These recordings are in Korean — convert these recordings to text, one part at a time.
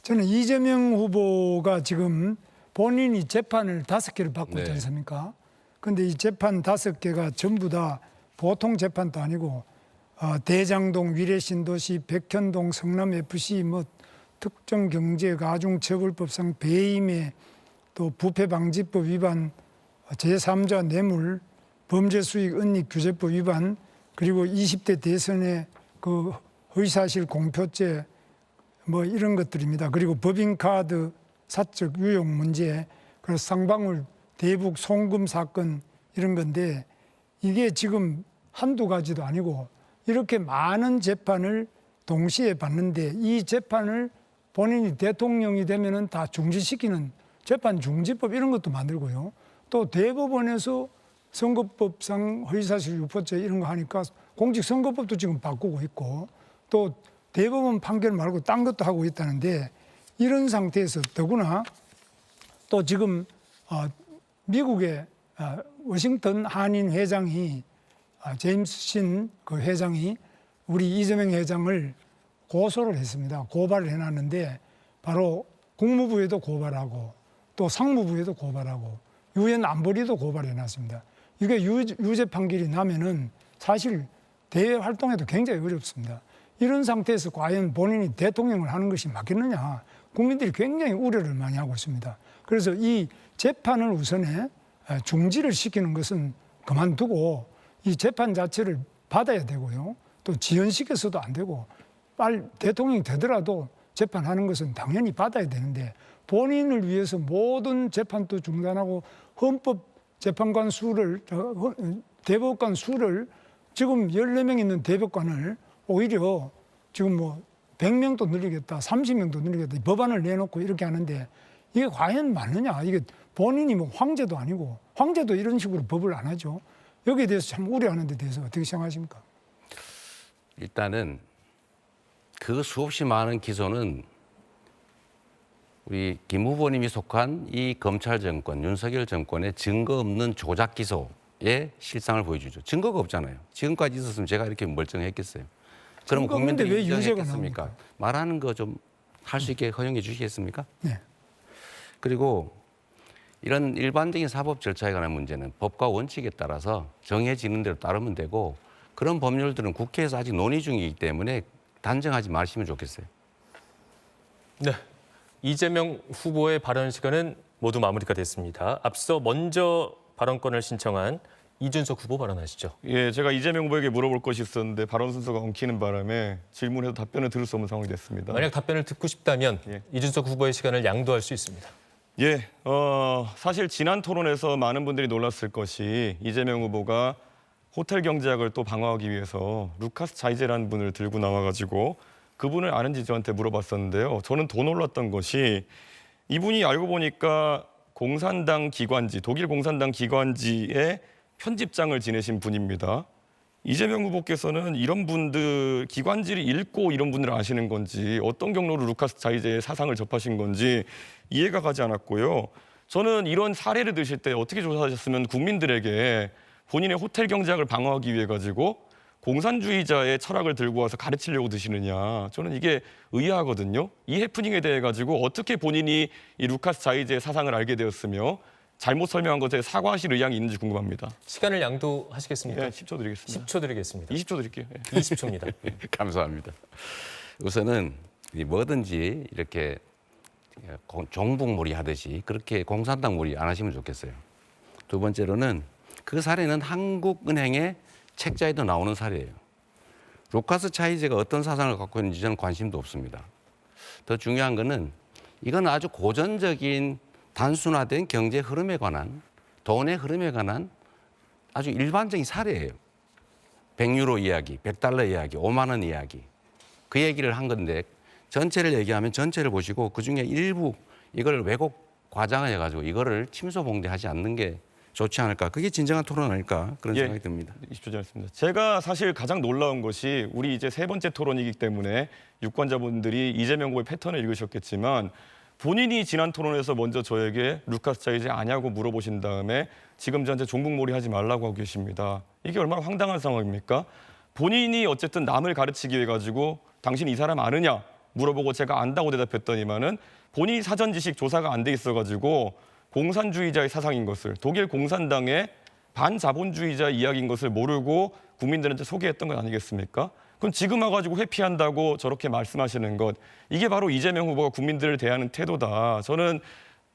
저는 이재명 후보가 지금 본인이 재판을 5개를 받고 있지 네. 않습니까? 근데 이 재판 5개가 전부 다 보통 재판도 아니고 대장동, 위례신도시, 백현동, 성남FC, 뭐 특정경제가중처벌법상 배임에 또 부패방지법 위반, 제3자 뇌물, 범죄수익 은닉규제법 위반, 그리고 20대 대선의 그 허위사실 공표죄 뭐 이런 것들입니다. 그리고 법인카드 사적 유용 문제, 그리고 쌍방울 대북 송금 사건 이런 건데 이게 지금 한두 가지도 아니고 이렇게 많은 재판을 동시에 받는데 이 재판을 본인이 대통령이 되면은 다 중지시키는 재판 중지법 이런 것도 만들고요. 또 대법원에서 선거법상 허위사실 유포죄 이런 거 하니까 공직선거법도 지금 바꾸고 있고 또 대법원 판결 말고 딴 것도 하고 있다는데 이런 상태에서 더구나 또 지금 미국의 워싱턴 한인 회장이 제임스 신 그 회장이 우리 이재명 회장을 고소를 했습니다. 고발을 해놨는데 바로 국무부에도 고발하고 또 상무부에도 고발하고 유엔 안보리도 고발해놨습니다. 이게 유죄 판결이 나면은 사실 대외 활동에도 굉장히 어렵습니다. 이런 상태에서 과연 본인이 대통령을 하는 것이 맞겠느냐. 국민들이 굉장히 우려를 많이 하고 있습니다. 그래서 이 재판을 우선에 중지를 시키는 것은 그만두고 이 재판 자체를 받아야 되고요. 또 지연시켜서도 안 되고 빨리 대통령이 되더라도 재판하는 것은 당연히 받아야 되는데 본인을 위해서 모든 재판도 중단하고 헌법재판관 수를 대법관 수를 지금 14명 있는 대법관을 오히려 지금 뭐 100명도 늘리겠다, 30명도 늘리겠다 법안을 내놓고 이렇게 하는데 이게 과연 맞느냐. 이게 본인이 뭐 황제도 아니고 황제도 이런 식으로 법을 안 하죠. 여기에 대해서 참 우려하는 데 대해서 어떻게 생각하십니까? 일단은 그 수없이 많은 기소는 우리 김 후보님이 속한 이 검찰 정권, 윤석열 정권의 증거 없는 조작 기소의 실상을 보여주죠. 증거가 없잖아요. 지금까지 있었으면 제가 이렇게 멀쩡했겠어요. 그럼 국민들이 왜 유죄가 인정했겠습니까? 나옵니까? 말하는 거 좀 할 수 있게 허용해 주시겠습니까? 네. 그리고 이런 일반적인 사법 절차에 관한 문제는 법과 원칙에 따라서 정해지는 대로 따르면 되고 그런 법률들은 국회에서 아직 논의 중이기 때문에 단정하지 마시면 좋겠어요. 네, 이재명 후보의 발언 시간은 모두 마무리가 됐습니다. 앞서 먼저 발언권을 신청한 이준석 후보 발언하시죠. 예, 제가 이재명 후보에게 물어볼 것이 있었는데 발언 순서가 엉키는 바람에 질문해도 답변을 들을 수 없는 상황이 됐습니다. 만약 답변을 듣고 싶다면 이준석 후보의 시간을 양도할 수 있습니다. 예, 사실 지난 토론에서 많은 분들이 놀랐을 것이 이재명 후보가 호텔 경제학을 또 방어하기 위해서 루카스 자이제라는 분을 들고 나와가지고 그분을 아는지 저한테 물어봤었는데요. 저는 더 놀랐던 것이 이분이 알고 보니까 공산당 기관지, 독일 공산당 기관지의 편집장을 지내신 분입니다. 이재명 후보께서는 이런 분들, 기관지를 읽고 이런 분들을 아시는 건지 어떤 경로로 루카스 자이제의 사상을 접하신 건지 이해가 가지 않았고요. 저는 이런 사례를 드실 때 어떻게 조사하셨으면 국민들에게 본인의 호텔 경제학을 방어하기 위해 가지고 공산주의자의 철학을 들고 와서 가르치려고 드시느냐. 저는 이게 의아하거든요. 이 해프닝에 대해 가지고 어떻게 본인이 이 루카스 자이제의 사상을 알게 되었으며 잘못 설명한 것에 사과하실 의향이 있는지 궁금합니다. 시간을 양도하시겠습니까? 예, 10초 드리겠습니다. 10초 드리겠습니다. 20초 드릴게요. 예. 20초입니다. 감사합니다. 우선은 뭐든지 이렇게 종북몰이 하듯이 그렇게 공산당몰이 안 하시면 좋겠어요. 두 번째로는 그 사례는 한국은행의 책자에도 나오는 사례예요. 루카스 차이제가 어떤 사상을 갖고 있는지 저는 관심도 없습니다. 더 중요한 거는 이건 아주 고전적인 단순화된 경제 흐름에 관한, 돈의 흐름에 관한 아주 일반적인 사례예요. 100유로 이야기, 100달러 이야기, 5만 원 이야기. 그 얘기를 한 건데 전체를 얘기하면 전체를 보시고 그중에 일부 이걸 왜곡 과장해가지고 이거를 침소봉대하지 않는 게 좋지 않을까. 그게 진정한 토론 아닐까 그런 생각이 듭니다. 20초 지났습니다. 제가 사실 가장 놀라운 것이 우리 이제 세 번째 토론이기 때문에 유권자분들이 이재명 후보의 패턴을 읽으셨겠지만 본인이 지난 토론에서 먼저 저에게 루카스 자이제 아냐고 물어보신 다음에 지금 저한테 종북몰이 하지 말라고 하고 계십니다. 이게 얼마나 황당한 상황입니까? 본인이 어쨌든 남을 가르치기 위해 가지고 당신 이 사람 아느냐 물어보고 제가 안다고 대답했더니만은 본인이 사전 지식 조사가 안 돼 있어가지고 공산주의자의 사상인 것을, 독일 공산당의 반자본주의자 이야기인 것을 모르고 국민들한테 소개했던 것 아니겠습니까? 그럼 지금 와가지고 회피한다고 저렇게 말씀하시는 것, 이게 바로 이재명 후보가 국민들을 대하는 태도다. 저는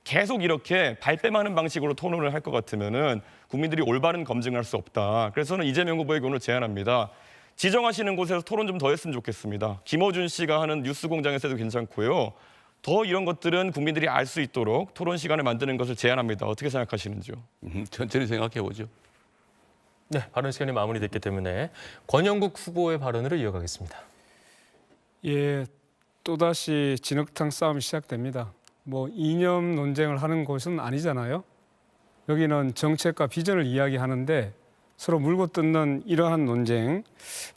계속 이렇게 발뺌하는 방식으로 토론을 할 것 같으면은 국민들이 올바른 검증을 할 수 없다. 그래서 저는 이재명 후보에게 오늘 제안합니다. 지정하시는 곳에서 토론 좀 더 했으면 좋겠습니다. 김어준 씨가 하는 뉴스공장에서 해도 괜찮고요. 더 이런 것들은 국민들이 알 수 있도록 토론 시간을 만드는 것을 제안합니다. 어떻게 생각하시는지요? 천천히 생각해 보죠. 네, 발언 시간이 마무리됐기 때문에 권영국 후보의 발언으로 이어가겠습니다. 예, 또다시 진흙탕 싸움이 시작됩니다. 뭐 이념 논쟁을 하는 곳은 아니잖아요. 여기는 정책과 비전을 이야기하는데 서로 물고 뜯는 이러한 논쟁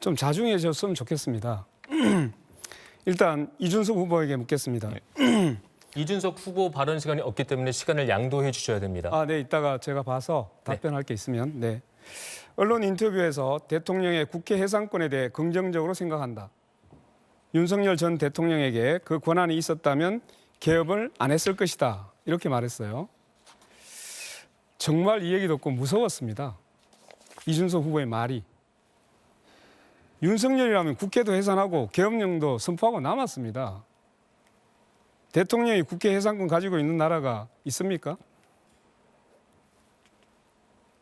좀 자중해졌으면 좋겠습니다. 일단 이준석 후보에게 묻겠습니다. 이준석 후보 발언 시간이 없기 때문에 시간을 양도해 주셔야 됩니다. 아, 네, 이따가 제가 봐서 답변할 게 있으면. 네. 언론 인터뷰에서 대통령의 국회 해산권에 대해 긍정적으로 생각한다. 윤석열 전 대통령에게 그 권한이 있었다면 개업을 안 했을 것이다. 이렇게 말했어요. 정말 이 얘기 듣고 무서웠습니다. 이준석 후보의 말이. 윤석열이라면 국회도 해산하고 계엄령도 선포하고 남았습니다. 대통령이 국회 해산권 가지고 있는 나라가 있습니까?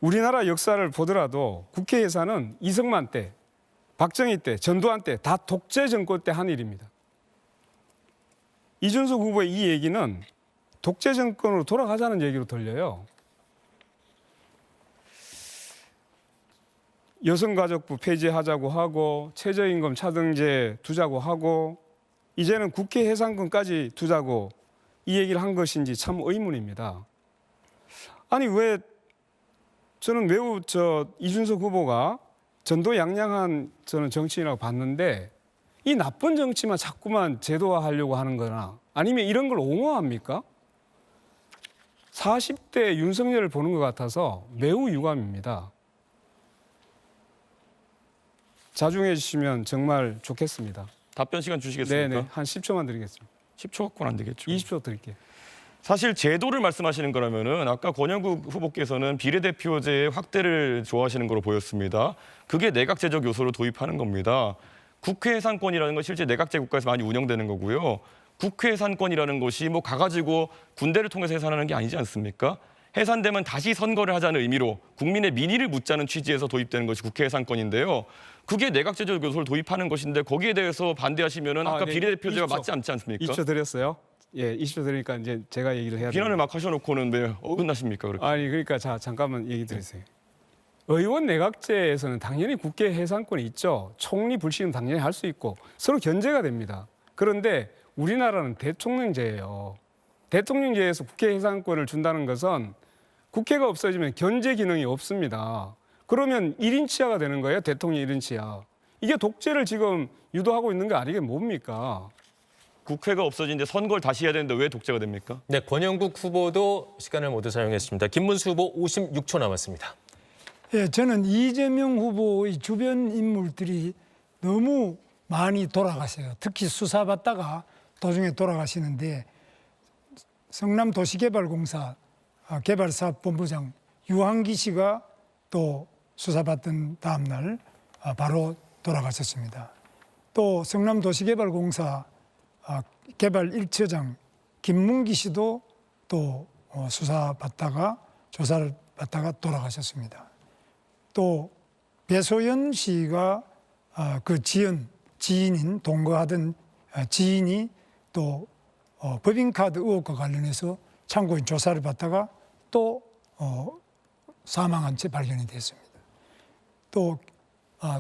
우리나라 역사를 보더라도 국회 해산은 이승만 때, 박정희 때, 전두환 때 다 독재 정권 때 한 일입니다. 이준석 후보의 이 얘기는 독재 정권으로 돌아가자는 얘기로 들려요. 여성가족부 폐지하자고 하고 최저임금 차등제 두자고 하고 이제는 국회 해산권까지 두자고 이 얘기를 한 것인지 참 의문입니다. 아니 왜 저는 매우 이준석 후보가 전도양양한 저는 정치인이라고 봤는데 이 나쁜 정치만 자꾸만 제도화하려고 하는 거나 아니면 이런 걸 옹호합니까? 40대 윤석열을 보는 것 같아서 매우 유감입니다. 자중해 주시면 정말 좋겠습니다. 답변 시간 주시겠습니까? 네네, 한 10초만 드리겠습니다. 10초 갖고는 안 되겠죠. 20초 드릴게요. 사실 제도를 말씀하시는 거라면은 아까 권영국 후보께서는 비례대표제의 확대를 좋아하시는 거로 보였습니다. 그게 내각제적 요소를 도입하는 겁니다. 국회 해산권이라는 건 실제 내각제 국가에서 많이 운영되는 거고요. 국회 해산권이라는 것이 뭐 가가지고 군대를 통해서 해산하는 게 아니지 않습니까? 해산되면 다시 선거를 하자는 의미로 국민의 민의를 묻자는 취지에서 도입되는 것이 국회 해산권인데요. 그게 내각제적 요소를 도입하는 것인데 거기에 대해서 반대하시면은 아까 네, 비례대표제가 20초. 맞지 않지 않습니까? 20초 드렸어요. 예, 20초 드리니까 이제 제가 얘기를 해야 돼요. 비난을 막 하셔놓고는 왜 어긋나십니까? 그렇게. 아니 그러니까 자 잠깐만 얘기 드리세요. 의원 내각제에서는 당연히 국회 해산권이 있죠. 총리 불신은 당연히 할 수 있고 서로 견제가 됩니다. 그런데 우리나라는 대통령제예요. 대통령제에서 국회 해산권을 준다는 것은 국회가 없어지면 견제 기능이 없습니다. 그러면 1인 치하가 되는 거예요. 대통령 1인 치하. 이게 독재를 지금 유도하고 있는 게 아니게 뭡니까? 국회가 없어지는데 선거를 다시 해야 되는데 왜 독재가 됩니까? 네, 권영국 후보도 시간을 모두 사용했습니다. 김문수 후보 56초 남았습니다. 예, 저는 이재명 후보의 주변 인물들이 너무 많이 돌아가세요. 특히 수사받다가 도중에 돌아가시는데 성남도시개발공사 개발사업본부장 유한기 씨가 또 수사받던 다음 날 바로 돌아가셨습니다. 또 성남도시개발공사 개발 1처장 김문기 씨도 또 수사받다가 조사를 받다가 돌아가셨습니다. 또 배소연 씨가 그 지인인 동거하던 지인이 또 법인카드 의혹과 관련해서 참고인 조사를 받다가 또 사망한 채 발견이 됐습니다. 또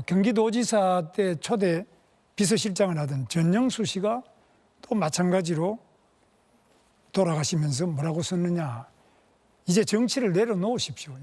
경기도지사 때 초대 비서실장을 하던 전영수 씨가 또 마찬가지로 돌아가시면서 뭐라고 썼느냐. 이제 정치를 내려놓으십시오.